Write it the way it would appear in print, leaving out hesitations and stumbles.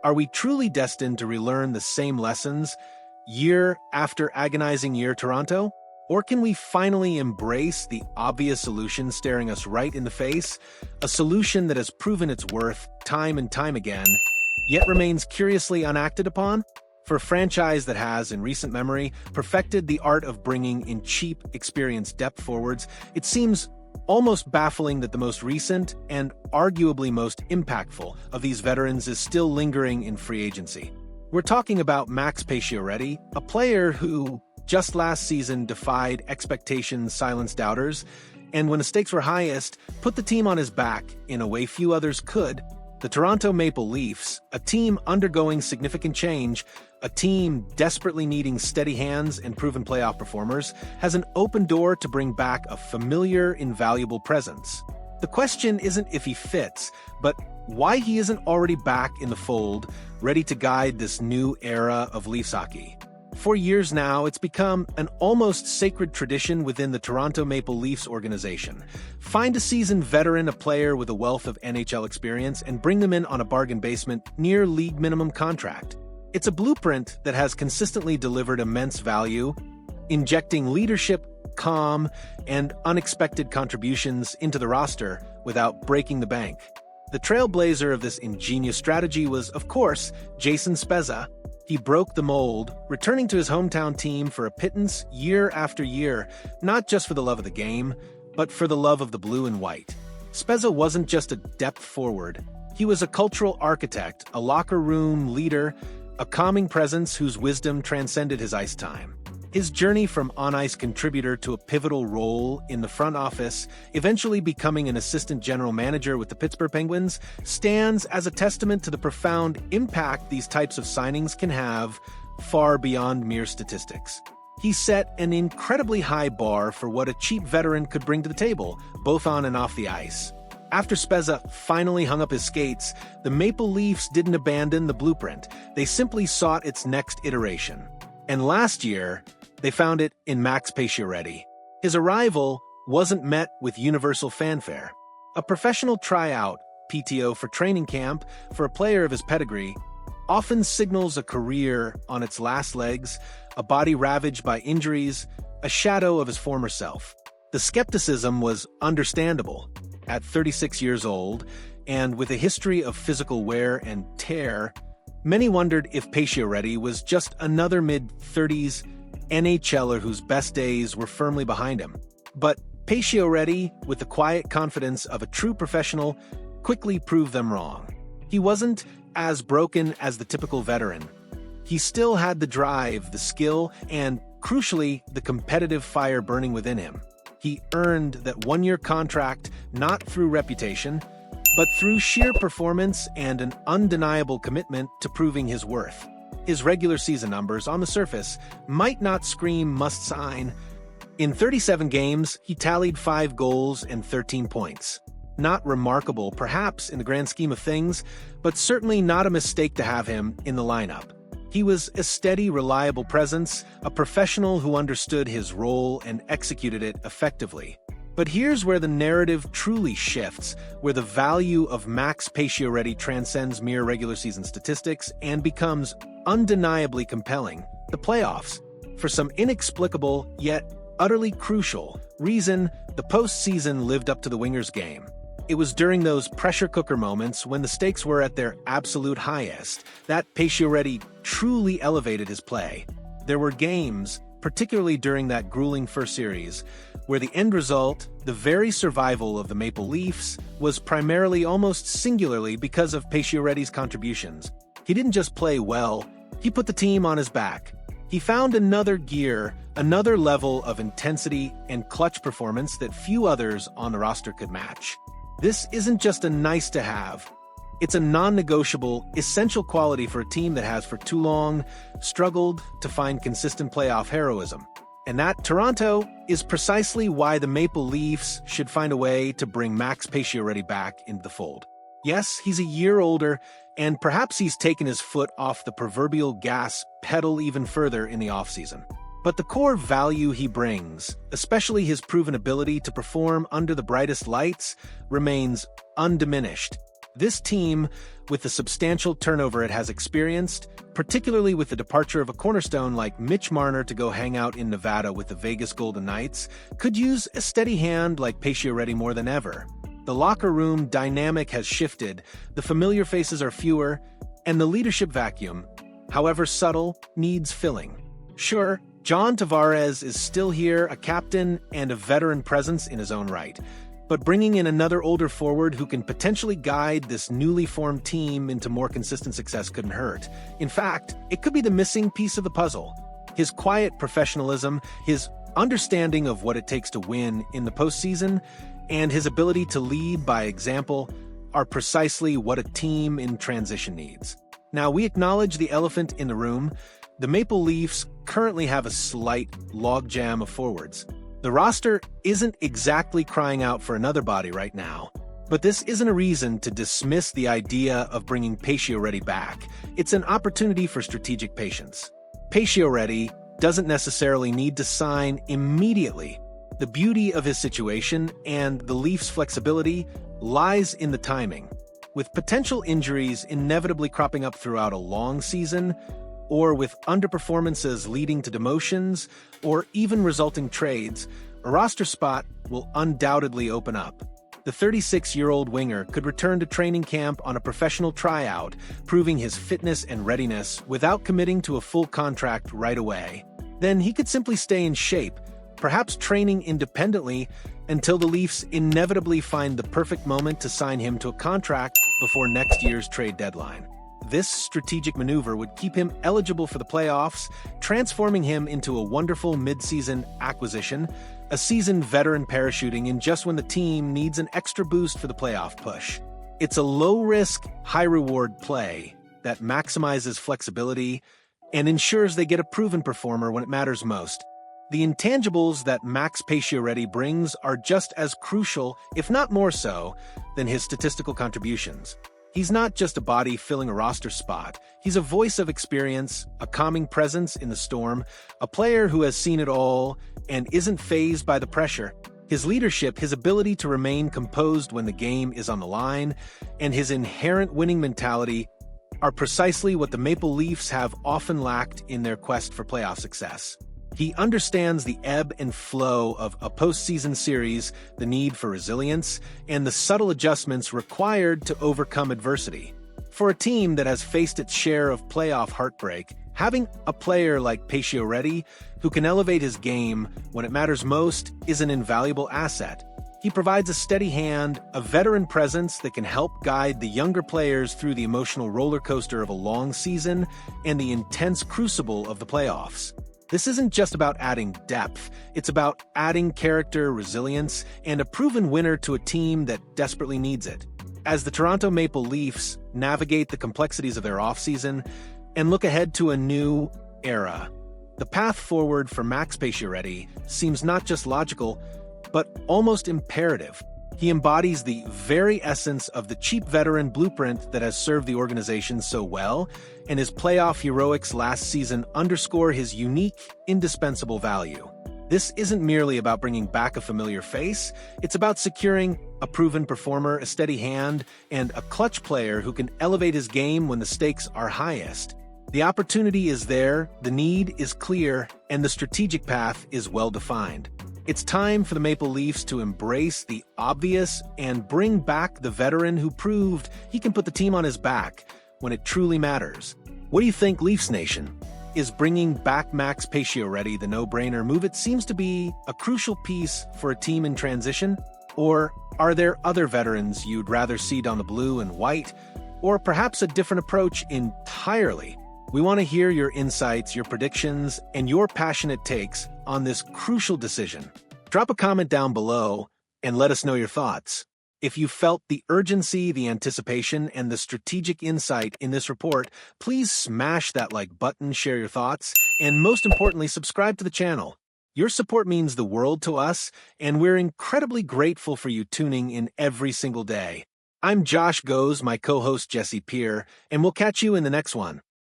Are we truly destined to relearn the same lessons year after agonizing year, Toronto? Or can we finally embrace the obvious solution staring us right in the face? A solution that has proven its worth time and time again, yet remains curiously unacted upon? For a franchise that has, in recent memory, perfected the art of bringing in cheap, experienced depth forwards, it seems almost baffling that the most recent and arguably most impactful of these veterans is still lingering in free agency. We're talking about Max Pacioretty, a player who, just last season, defied expectations, silenced doubters, and when the stakes were highest, put the team on his back in a way few others could. The Toronto Maple Leafs, a team undergoing significant change, a team desperately needing steady hands and proven playoff performers, has an open door to bring back a familiar, invaluable presence. The question isn't if he fits, but why he isn't already back in the fold, ready to guide this new era of Leafs hockey. For years now, it's become an almost sacred tradition within the Toronto Maple Leafs organization. Find a seasoned veteran, a player with a wealth of NHL experience, and bring them in on a bargain basement near league minimum contract. It's a blueprint that has consistently delivered immense value, injecting leadership, calm, and unexpected contributions into the roster without breaking the bank. The trailblazer of this ingenious strategy was, of course, Jason Spezza. He broke the mold, returning to his hometown team for a pittance year after year, not just for the love of the game, but for the love of the blue and white. Spezza wasn't just a depth forward. He was a cultural architect, a locker room leader, a calming presence whose wisdom transcended his ice time. His journey from on-ice contributor to a pivotal role in the front office, eventually becoming an assistant general manager with the Pittsburgh Penguins, stands as a testament to the profound impact these types of signings can have far beyond mere statistics. He set an incredibly high bar for what a cheap veteran could bring to the table, both on and off the ice. After Spezza finally hung up his skates, the Maple Leafs didn't abandon the blueprint. They simply sought its next iteration. And last year, they found it in Max Pacioretty. His arrival wasn't met with universal fanfare. A professional tryout, PTO for training camp, for a player of his pedigree, often signals a career on its last legs, a body ravaged by injuries, a shadow of his former self. The skepticism was understandable. At 36 years old, and with a history of physical wear and tear, many wondered if Pacioretty was just another mid-30s NHLer whose best days were firmly behind him. But Pacioretty, with the quiet confidence of a true professional, quickly proved them wrong. He wasn't as broken as the typical veteran. He still had the drive, the skill, and, crucially, the competitive fire burning within him. He earned that one-year contract not through reputation, but through sheer performance and an undeniable commitment to proving his worth. His regular season numbers, on the surface, might not scream must-sign. In 37 games, he tallied 5 goals and 13 points. Not remarkable, perhaps, in the grand scheme of things, but certainly not a mistake to have him in the lineup. He was a steady, reliable presence, a professional who understood his role and executed it effectively. But here's where the narrative truly shifts, where the value of Max Pacioretty transcends mere regular season statistics and becomes undeniably compelling: the playoffs. For some inexplicable, yet utterly crucial, reason, the postseason lived up to the winger's game. It was during those pressure cooker moments, when the stakes were at their absolute highest, that Pacioretty truly elevated his play. There were games, particularly during that grueling first series, where the end result, the very survival of the Maple Leafs, was primarily, almost singularly, because of Pacioretty's contributions. He didn't just play well, he put the team on his back. He found another gear, another level of intensity and clutch performance that few others on the roster could match. This isn't just a nice-to-have. It's a non-negotiable, essential quality for a team that has for too long struggled to find consistent playoff heroism. And that, Toronto, is precisely why the Maple Leafs should find a way to bring Max Pacioretty back into the fold. Yes, he's a year older, and perhaps he's taken his foot off the proverbial gas pedal even further in the offseason. But the core value he brings, especially his proven ability to perform under the brightest lights, remains undiminished. This team, with the substantial turnover it has experienced, particularly with the departure of a cornerstone like Mitch Marner to go hang out in Nevada with the Vegas Golden Knights, could use a steady hand like Pacioretty more than ever. The locker room dynamic has shifted, the familiar faces are fewer, and the leadership vacuum, however subtle, needs filling. Sure, John Tavares is still here, a captain and a veteran presence in his own right, but bringing in another older forward who can potentially guide this newly formed team into more consistent success couldn't hurt. In fact, it could be the missing piece of the puzzle. His quiet professionalism, his understanding of what it takes to win in the postseason, and his ability to lead by example are precisely what a team in transition needs. Now, we acknowledge the elephant in the room. The Maple Leafs currently have a slight logjam of forwards. The roster isn't exactly crying out for another body right now, but this isn't a reason to dismiss the idea of bringing Pacioretty back. It's an opportunity for strategic patience. Pacioretty doesn't necessarily need to sign immediately. The beauty of his situation and the Leafs' flexibility lies in the timing. With potential injuries inevitably cropping up throughout a long season, or with underperformances leading to demotions, or even resulting trades, a roster spot will undoubtedly open up. The 36-year-old winger could return to training camp on a professional tryout, proving his fitness and readiness without committing to a full contract right away. Then he could simply stay in shape, perhaps training independently until the Leafs inevitably find the perfect moment to sign him to a contract before next year's trade deadline. This strategic maneuver would keep him eligible for the playoffs, transforming him into a wonderful mid-season acquisition, a seasoned veteran parachuting in just when the team needs an extra boost for the playoff push. It's a low-risk, high-reward play that maximizes flexibility and ensures they get a proven performer when it matters most. The intangibles that Max Pacioretty brings are just as crucial, if not more so, than his statistical contributions. He's not just a body filling a roster spot. He's a voice of experience, a calming presence in the storm, a player who has seen it all and isn't fazed by the pressure. His leadership, his ability to remain composed when the game is on the line, and his inherent winning mentality are precisely what the Maple Leafs have often lacked in their quest for playoff success. He understands the ebb and flow of a postseason series, the need for resilience, and the subtle adjustments required to overcome adversity. For a team that has faced its share of playoff heartbreak, having a player like Pacioretty who can elevate his game when it matters most is an invaluable asset. He provides a steady hand, a veteran presence that can help guide the younger players through the emotional roller coaster of a long season and the intense crucible of the playoffs. This isn't just about adding depth, it's about adding character, resilience, and a proven winner to a team that desperately needs it. As the Toronto Maple Leafs navigate the complexities of their offseason and look ahead to a new era, the path forward for Max Pacioretty seems not just logical, but almost imperative. He embodies the very essence of the cheap veteran blueprint that has served the organization so well, and his playoff heroics last season underscore his unique, indispensable value. This isn't merely about bringing back a familiar face, it's about securing a proven performer, a steady hand, and a clutch player who can elevate his game when the stakes are highest. The opportunity is there, the need is clear, and the strategic path is well-defined. It's time for the Maple Leafs to embrace the obvious and bring back the veteran who proved he can put the team on his back when it truly matters. What do you think, Leafs Nation? Is bringing back Max Pacioretty the no-brainer move? It seems to be a crucial piece for a team in transition. Or are there other veterans you'd rather see down the blue and white? Or perhaps a different approach entirely? We want to hear your insights, your predictions, and your passionate takes on this crucial decision. Drop a comment down below and let us know your thoughts. If you felt the urgency, the anticipation, and the strategic insight in this report, please smash that like button, share your thoughts, and most importantly, subscribe to the channel. Your support means the world to us, and we're incredibly grateful for you tuning in every single day. I'm Josh Goes, my co-host Jesse Peer, and we'll catch you in the next one.